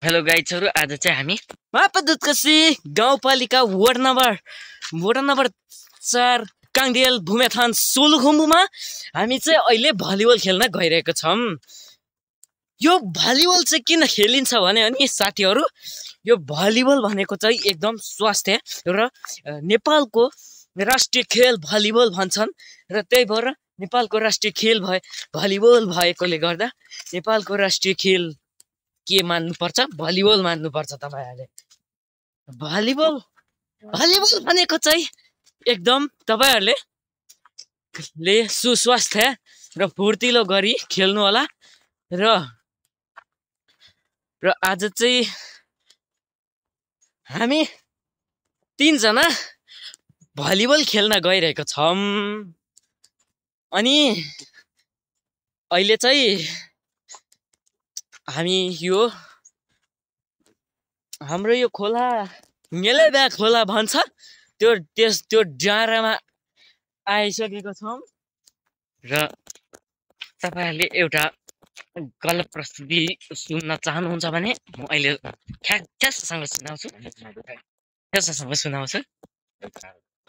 Hello गाइजहरु, आज चाहिँ हामी मापदुतकसी गाउँपालिका वडा नम्बर 4 काङडियल भूमेथान सोलुखुम्बुमा हामी चाहिँ अहिले भलिबल खेल्न गइरहेको छौं। यो भलिबल चाहिँ किन खेलिन्छ भने अनि साथीहरु, यो भलिबल भनेको चाहिँ एकदम स्वास्थ्य र नेपालको राष्ट्रिय खेल भलिबल भन्छन् र त्यही भएर नेपालको राष्ट्रिय खेल भलिबल भएकोले गर्दा नेपालको राष्ट्रिय खेल के मान्नुपर्छ? भलिबल मान्नुपर्छ। तपाईहरुले भलिबल भनेको चाहिँ एकदम तपाईहरुले सुस्वास्थ्य र फुर्तिलो गरी खेल्नु होला र आज चाहिँ हामी 3 जना भलिबल खेल्न गइरहेको छौं। अनि अहिले चाहिँ हामी हाम्रो यो खोला मेलेब्या खोला भन्छ त्यो डाँडामा आइसकेको छौं र तपाईहरुले एउटा गलत प्रस्तुति सुन्न चाहनुहुन्छ भने म अहिले ठ्याससँग सुनाउँछु।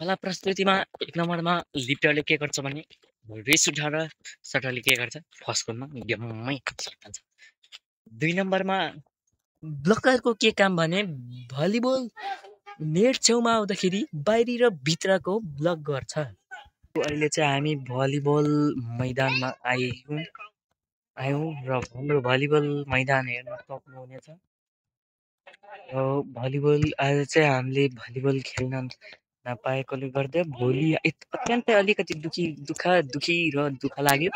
कला प्रस्तुतिमा 1 नम्बरमा लिप्टरले के गर्छ भने रेस उठाएर सटरले के गर्छ फर्स्ट गोलमा मिडियममै हान्छ। 2 नम्बरमा ब्लकरको के काम भने भलिबल नेट छेउमा आउँदाखेरि बाहिरी र भित्रको ब्लक गर्छ। अहिले चाहिँ हामी भलिबल मैदानमा आयौं र हाम्रो भलिबल मैदान हेर्न सक्नुहुनेछ। भलिबल आज चाहिँ हामीले भलिबल खेल्न नपाएकोले गर्दा भोलि अत्यन्तै अलिकति दुःख लाग्यो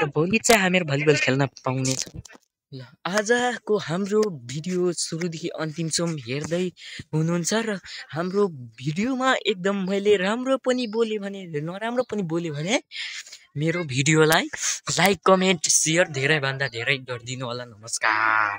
र भोलि चाहिँ हामीहरू भलिबल खेल्न पाउनेछौँ। ल आजको हाम्रो भिडियो सुरुदेखि अन्तिमसम्म हेर्दै हुनुहुन्छ र हाम्रो भिडियोमा एकदम मैले राम्रो पनि बोले भने नराम्रो पनि बोले भने मेरो भिडियोलाई लाइक कमेन्ट शेयर धेरै भन्दा धेरै गरिदिनु होला। नमस्कार।